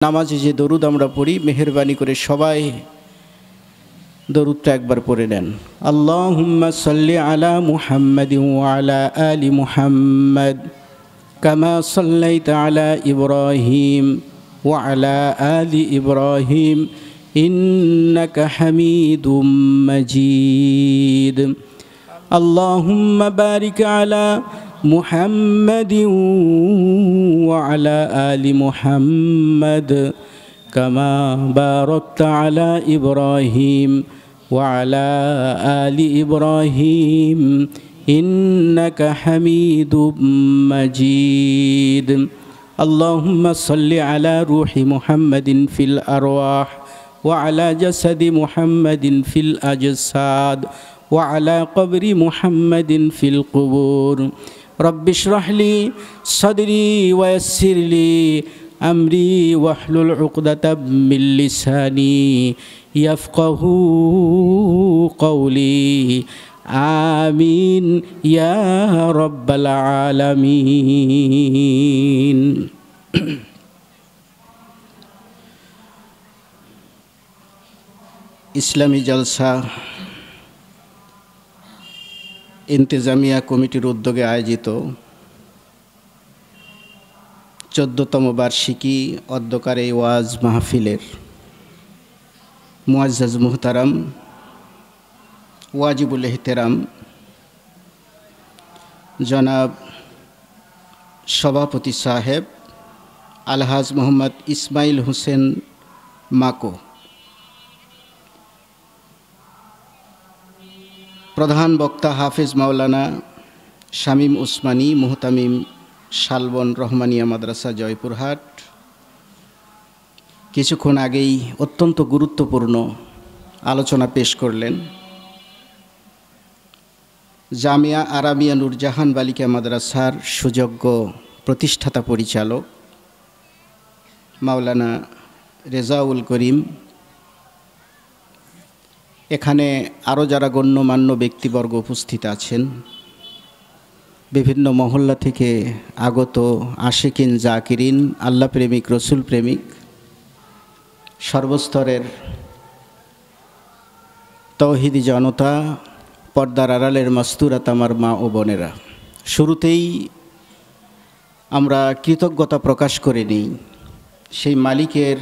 নামাজে যে দরুদ আমরা পড়ি মেহেরবানি করে সবাই দরুদটা একবার পড়ে নেন। আল্লাহুম্মা সাল্লি আলা মুহাম্মাদিন ওয়া আলা আলি মুহাম্মাদ কামা সাল্লাইতা আলা ইব্রাহিম ওয়া আলা আলি ইব্রাহিম ইন্নাকা হামিদুম মাজিদ। আল্লাহুম্মা বারিক আলা محمد وعلى آل محمد كما باركت على إبراهيم وعلى آل إبراهيم إنك حميد مجيد. اللهم صل على روح محمد في الأرواح وعلى جسد محمد في الأجساد وعلى قبر محمد في القبور. رب اشرح لي صدري ويسر لي أمري واحلل عقدة من لساني يفقهوا قولي آمين يا رب العالمين. ইসলামী জলসা ইন্তেজামিয়া কমিটির উদ্যোগে আয়োজিত 14তম বার্ষিকী অধ্যকার এই ওয়াজ মাহফিলের মুআজ্জাজ মুহতারাম ওয়াজিবুল এহতেরাম জনাব সভাপতি সাহেব আলহাজ মোহাম্মদ ইসমাইল হোসেন মাকো, প্রধান বক্তা হাফেজ মাওলানা শামীম উসমানী মুহতামিম শালবন রহমানিয়া মাদ্রাসা জয়পুরহাট, কিছুক্ষণ আগেই অত্যন্ত গুরুত্বপূর্ণ আলোচনা পেশ করলেন জামিয়া আরাবিয়া নূরজাহান বালিকা মাদ্রাসার সুযোগ্য প্রতিষ্ঠাতা পরিচালক মাওলানা রেজাউল করিম। এখানে আরও যারা গণ্যমান্য ব্যক্তিবর্গ উপস্থিত আছেন, বিভিন্ন মহল্লা থেকে আগত আশিকিন জাকিরিন, আল্লাহ প্রেমিক, রসুল প্রেমিক, সর্বস্তরের তৌহিদি জনতা, পর্দার আড়ালের মাস্তুরাত আমার মা ও বোনেরা, শুরুতেই আমরা কৃতজ্ঞতা প্রকাশ করে নিই সেই মালিকের,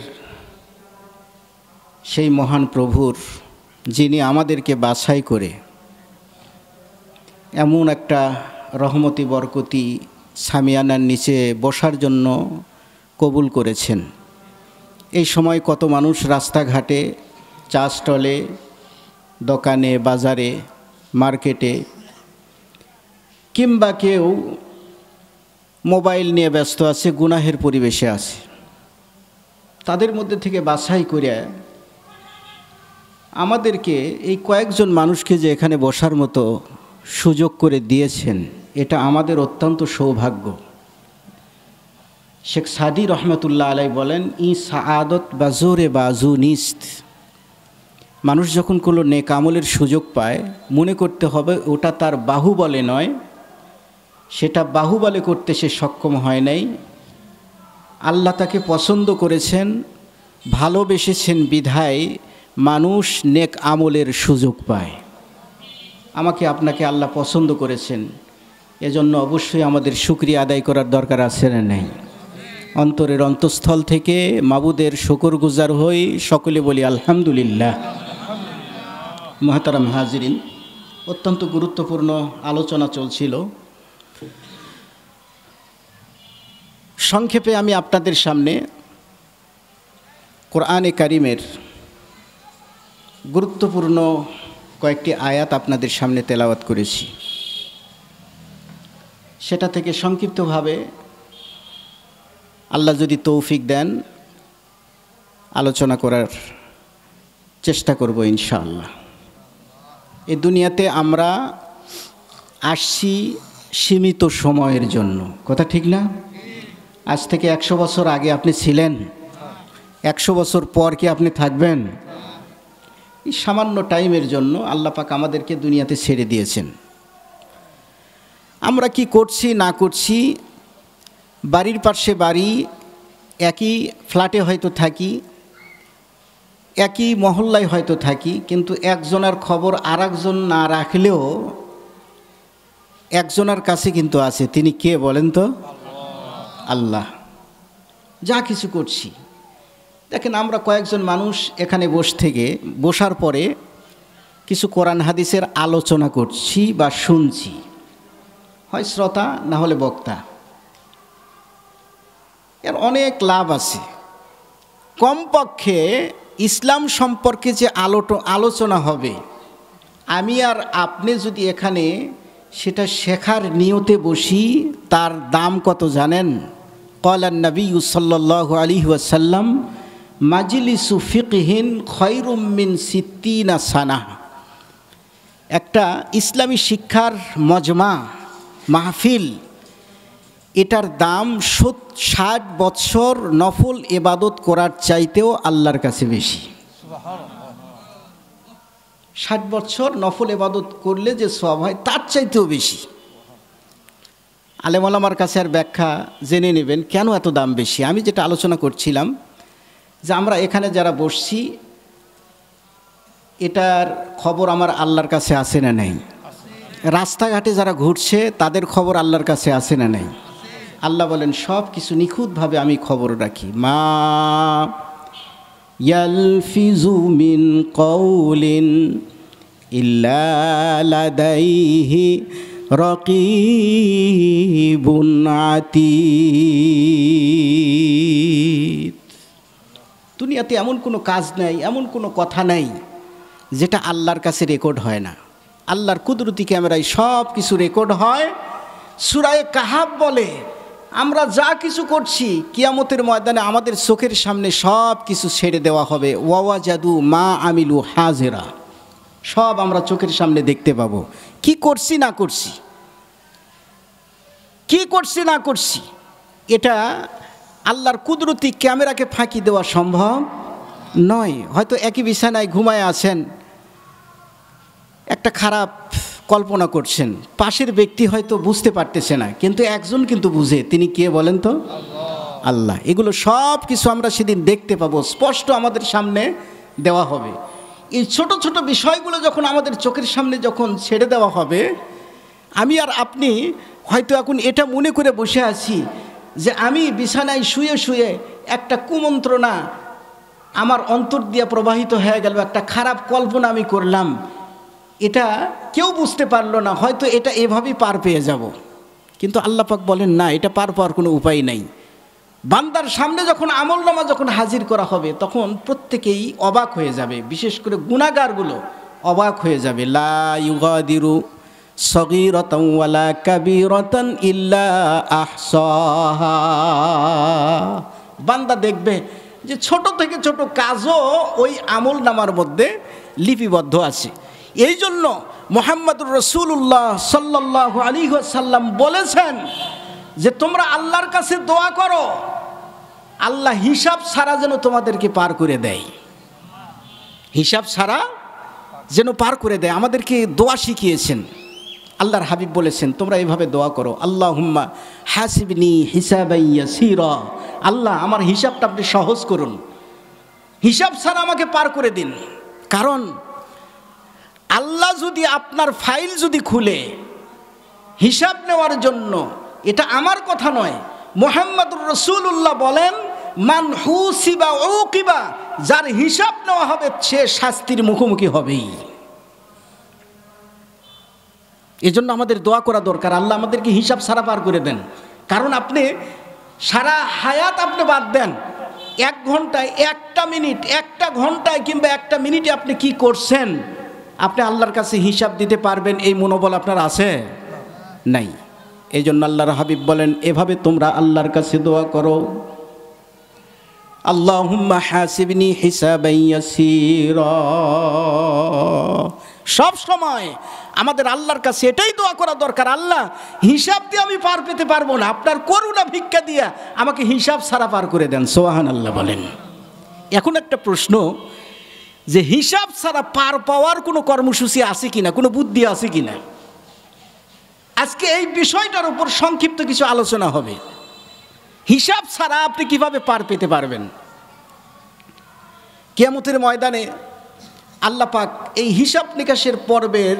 সেই মহান প্রভুর, যিনি আমাদেরকে বাছাই করে এমন একটা রহমতি বরকতি সামিয়ানার নিচে বসার জন্য কবুল করেছেন। এই সময় কত মানুষ রাস্তাঘাটে, চা স্টলে, দোকানে, বাজারে, মার্কেটে, কিংবা কেউ মোবাইল নিয়ে ব্যস্ত আছে, গুনাহের পরিবেশে আছে, তাদের মধ্যে থেকে বাছাই করে আমাদেরকে এই কয়েকজন মানুষকে যে এখানে বসার মতো সুযোগ করে দিয়েছেন, এটা আমাদের অত্যন্ত সৌভাগ্য। শেখ সাদি রহমতুল্লাহ আলাই বলেন, ই সাআদত বাজোরে বাজু নিস্ত। মানুষ যখন কোনো নেক আমলের সুযোগ পায়, মনে করতে হবে ওটা তার বাহুবলে নয়, সেটা বাহুবলে করতে সে সক্ষম হয় নাই। আল্লাহ তাকে পছন্দ করেছেন, ভালোবেসেছেন বিধায় মানুষ নেক আমলের সুযোগ পায়। আমাকে আপনাকে আল্লাহ পছন্দ করেছেন, এজন্য অবশ্যই আমাদের শুকরিয়া আদায় করার দরকার আছে না নেই? অন্তরের অন্তঃস্থল থেকে মাবুদের শুকরগুজার হই, সকলে বলি আলহামদুলিল্লাহ। মুহতারাম হাজিরিন, অত্যন্ত গুরুত্বপূর্ণ আলোচনা চলছিল। সংক্ষেপে আমি আপনাদের সামনে কোরআনে কারিমের গুরুত্বপূর্ণ কয়েকটি আয়াত আপনাদের সামনে তেলাওয়াত করেছি। সেটা থেকে সংক্ষিপ্তভাবে আল্লাহ যদি তৌফিক দেন আলোচনা করার চেষ্টা করব ইনশাআল্লাহ। এই দুনিয়াতে আমরা আসছি সীমিত সময়ের জন্য, কথা ঠিক না? আজ থেকে 100 বছর আগে আপনি ছিলেন, 100 বছর পর কি আপনি থাকবেন? এই সামান্য টাইমের জন্য আল্লাহ পাক আমাদেরকে দুনিয়াতে ছেড়ে দিয়েছেন। আমরা কি করছি না করছি, বাড়ির পাশে বাড়ি, একই ফ্ল্যাটে হয়তো থাকি, একই মহল্লায় হয়তো থাকি, কিন্তু একজনের খবর আর একজন না রাখলেও একজনের কাছে কিন্তু আছে। তিনি কে বলেন তো? আল্লাহ। যা কিছু করছি, দেখেন আমরা কয়েকজন মানুষ এখানে বসার পরে কিছু কোরআন হাদিসের আলোচনা করছি বা শুনছি, হয় শ্রোতা না হলে বক্তা। এর অনেক লাভ আছে। কমপক্ষে ইসলাম সম্পর্কে যে আলোচনা হবে, আমি আর আপনি যদি এখানে সেটা শেখার নিয়তে বসি, তার দাম কত জানেন? ক্বালান নবী সাল্লাল্লাহু আলাইহি ওয়াসাল্লাম মাজলিসু ফিকহিন খায়রুম মিন 60 সানাহ। একটা ইসলামী শিক্ষার মজমা, মাহফিল, এটার দাম 60 বৎসর নফল ইবাদত করার চাইতেও আল্লাহর কাছে বেশি। 60 বৎসর নফল ইবাদত করলে যে সওয়াব হয় তার চাইতেও বেশি। আলেম ওলামার কাছে আর ব্যাখ্যা জেনে নেবেন কেন এত দাম বেশি। আমি যেটা আলোচনা করছিলাম যে আমরা এখানে যারা বসছি, এটার খবর আমার আল্লাহর কাছে আছে না নেই? রাস্তাঘাটে যারা ঘুরছে তাদের খবর আল্লাহর কাছে আছে না নেই? আল্লাহ বলেন সব কিছু নিখুঁতভাবে আমি খবর রাখি। মা ইয়ালফিজু মিন কওলিন ইল্লা লাদাইহি রাকিবুন আতীদ। দুনিয়াতে এমন কোনো কাজ নাই, এমন কোনো কথা নাই যেটা আল্লাহর কাছে রেকর্ড হয় না। আল্লাহর কুদরতি ক্যামেরায় সব কিছু রেকর্ড হয়। সূরা কাহাফ বলে আমরা যা কিছু করছি কিয়ামতের ময়দানে আমাদের চোখের সামনে সব কিছু ছেড়ে দেওয়া হবে। ওয়াওয়াজাদু মা আমিলু হাজিরা, সব আমরা চোখের সামনে দেখতে পাবো। কি করছি না করছি, কি করছি না করছি, এটা আল্লাহর কুদরতি ক্যামেরাকে ফাঁকি দেওয়া সম্ভব নয়। হয়তো একই বিছানায় ঘুমায় আছেন, একটা খারাপ কল্পনা করছেন, পাশের ব্যক্তি হয়তো বুঝতে পারতেছে না, কিন্তু একজন কিন্তু বুঝে। তিনি কে বলেন তো? আল্লাহ। এগুলো সব কিছু আমরা সেদিন দেখতে পাবো, স্পষ্ট আমাদের সামনে দেওয়া হবে। এই ছোট ছোট বিষয়গুলো যখন আমাদের চোখের সামনে যখন ছেড়ে দেওয়া হবে, আমি আর আপনি হয়তো এখন এটা মনে করে বসে আছি যে আমি বিছানায় শুয়ে শুয়ে একটা কুমন্ত্রণা আমার অন্তর দিয়ে প্রবাহিত হয়ে গেল, একটা খারাপ কল্পনা আমি করলাম, এটা কেউ বুঝতে পারলো না, হয়তো এটা এভাবেই পার পেয়ে যাব। কিন্তু আল্লাহ পাক বলেন না, এটা পার পাওয়ার কোনো উপায় নাই। বান্দার সামনে যখন আমলনামা যখন হাজির করা হবে, তখন প্রত্যেকেই অবাক হয়ে যাবে, বিশেষ করে গুনাহগারগুলো অবাক হয়ে যাবে। লা ইউগাদিরু সগীরাতান ওয়ালা কাবীরাতান ইল্লা আহসাহা। বান্দা দেখবে যে ছোট থেকে ছোট কাজও ওই আমলনামার মধ্যে লিপিবদ্ধ আছে। এই জন্য মুহাম্মদুর রাসূলুল্লাহ সাল্লাল্লাহু আলাইহি ওয়াসাল্লাম বলেছেন যে তোমরা আল্লাহর কাছে দোয়া করো, আল্লাহ হিসাব ছাড়া যেন তোমাদেরকে পার করে দেয়, হিসাব ছাড়া যেন পার করে দেয়। আমাদেরকে দোয়া শিখিয়েছেন আল্লাহর হাবিব, বলেছেন তোমরা এভাবে দোয়া করো, আল্লাহুম্মা হাসিবনি হিসাবান ইয়াসীরা। আল্লাহ আমার হিসাবটা আপনি সহজ করুন, হিসাব ছাড়া আমাকে পার করে দিন। কারণ আল্লাহ যদি আপনার ফাইল যদি খুলে হিসাব নেওয়ার জন্য, এটা আমার কথা নয়, মুহাম্মদুর রাসূলুল্লাহ বলেন মান হুসিবা উকিবা, যার হিসাব নেওয়া হবে সে শাস্তির মুখোমুখি হবেই। এজন্য আমাদের দোয়া করা দরকার, আল্লাহ আমাদেরকে হিসাব ছাড়া পার করে দেন। কারণ আপনি সারা হায়াত আপনি বাদ দেন, 1 ঘন্টায় 1টা মিনিট, 1টা ঘন্টায় কিংবা 1টা মিনিটে আপনি কি করছেন, আপনি আল্লাহর কাছে হিসাব দিতে পারবেন এই মনোবল আপনার আছে? নাই। এই জন্য আল্লাহর হাবিব বলেন এভাবে তোমরা আল্লাহর কাছে দোয়া করো, আল্লাহুম্মা হাসিবনি হিসাবান ইয়াসীরা। সব সময় আমাদের আল্লাহর কাছে এটাই দোয়া করা দরকার, আল্লাহ হিসাব দিয়ে আমি পার পেতে পারবো না, আপনার করুণা ভিক্ষা দিয়া আমাকে হিসাব ছাড়া পার করে দেন। সুবহানাল্লাহ বলেন। এখন একটা প্রশ্ন, যে হিসাব ছাড়া পার পাওয়ার কোনো কর্মসূচি আছে কিনা, কোনো বুদ্ধি আছে কিনা? আজকে এই বিষয়টার উপর সংক্ষিপ্ত কিছু আলোচনা হবে। হিসাব ছাড়া আপনি কিভাবে পার পেতে পারবেন? কিয়ামতের ময়দানে আল্লাহ পাক এই হিসাব নিকাশের পর্বের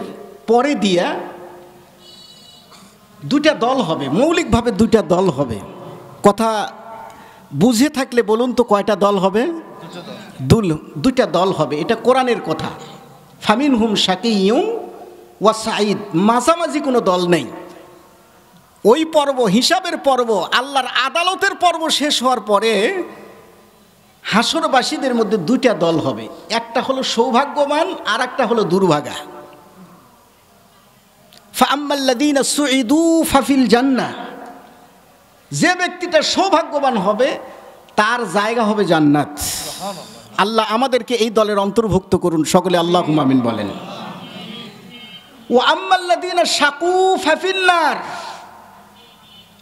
পরে দিয়া দুটা দল হবে, মৌলিকভাবে দুটা দল হবে। কথা বুঝে থাকলে বলুন তো কয়টা দল হবে? দুটা দল হবে, এটা কোরআনের কথা। ফামিনহুম শাকিয়্যুন ওয়া সাঈদ, মাঝামাঝি কোনো দল নেই। ওই পর্ব, হিসাবের পর্ব, আল্লাহর আদালতের পর্ব শেষ হওয়ার পরে হাসরবাসীদের মধ্যে দুইটা দল হবে, একটা হলো সৌভাগ্যবান আর একটা হলো দুর্ভাগা। ফাআম্মাল্লাযীনা সুঈদু ফাফিল জান্নাহ, যে ব্যক্তিটা সৌভাগ্যবান হবে তার জায়গা হবে জান্নাত। আল্লাহ আমাদেরকে এই দলের অন্তর্ভুক্ত করুন, সকলে আল্লাহুম্মা আমিন বলেন। ওয়া আম্মাল্লাযীনা শাকু ফাফিন নার,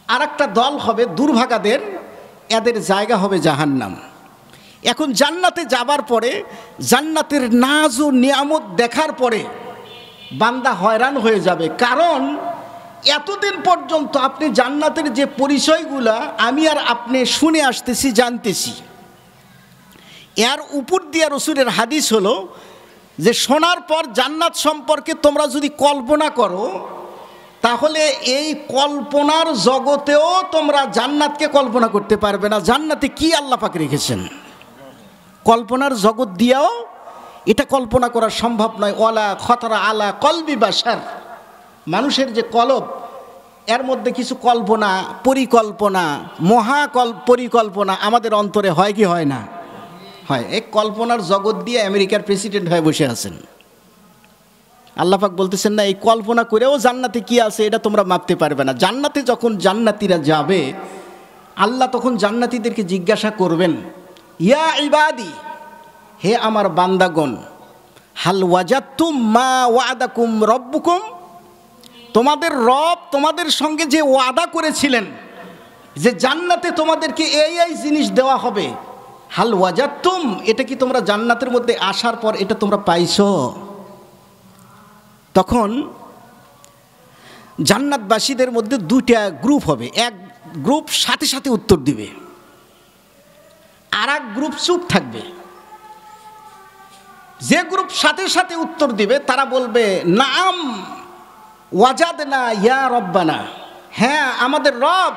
আর একটা দল হবে দুর্ভাগাদের, এদের জায়গা হবে জাহান্নাম। এখন জান্নাতে যাবার পরে, জান্নাতের নাজ ও নিয়ামত দেখার পরে বান্দা হয়রান হয়ে যাবে, কারণ এতদিন পর্যন্ত আপনি জান্নাতের যে পরিচয়গুলা আমি আর আপনি শুনে আসতেছি, জানতেছি, এর উপর দিয়ে রাসূলের হাদিস হলো যে শোনার পর জান্নাত সম্পর্কে তোমরা যদি কল্পনা করো, তাহলে এই কল্পনার জগতেও তোমরা জান্নাতকে কল্পনা করতে পারবে না। জান্নাতে কি আল্লাহ পাক রেখেছেন, কল্পনার জগৎ দিয়েও এটা কল্পনা করা সম্ভব নয়। ওয়ালা খতরা আলা কলবি বাশার, মানুষের যে কলব, এর মধ্যে কিছু কল্পনা, পরিকল্পনা, পরিকল্পনা আমাদের অন্তরে হয় কি হয় না? হয়। এই কল্পনার জগৎ দিয়ে আমেরিকার প্রেসিডেন্ট হয়ে বসে আছেন। আল্লাহ পাক বলতেছেন না, এই কল্পনা করেও জান্নাতে কি আছে এটা তোমরা মাপতে পারবে না। জান্নাতে যখন জান্নাতীরা যাবে, আল্লাহ তখন জান্নাতীদেরকে জিজ্ঞাসা করবেন, ইয়া ইবাদি, হে আমার বান্দাগণ, হাল ওয়াজাদতুম মা ওয়াদাকুম রব্বুকুম, তোমাদের রব তোমাদের সঙ্গে যে ওয়াদা করেছিলেন যে জান্নাতে তোমাদেরকে এই এই জিনিস দেওয়া হবে, হাল ওয়াজাদতুম, এটা কি তোমরা জান্নাতের মধ্যে আসার পর এটা তোমরা পাইছো? তখন জান্নাতবাসীদের মধ্যে দুইটা গ্রুপ হবে। এক গ্রুপ সাথে সাথে উত্তর দিবে, আর এক গ্রুপ চুপ থাকবে। যে গ্রুপ সাথে সাথে উত্তর দিবে তারা বলবে, নাম ওয়াজাদনা ইয়া রব্বানা, হ্যাঁ আমাদের রব,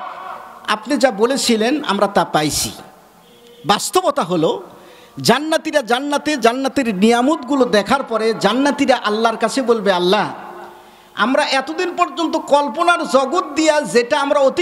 আপনি যা বলেছিলেন আমরা তা পাইছি। বাস্তবতা হলো জান্নাতীরা জান্নাতের নিয়ামতগুলো দেখার পরে জান্নাতীরা আল্লাহর কাছে বলবে, আল্লাহ আমরা এতদিন পর্যন্ত কল্পনার জগৎ দিয়া যেটা আমরা অতি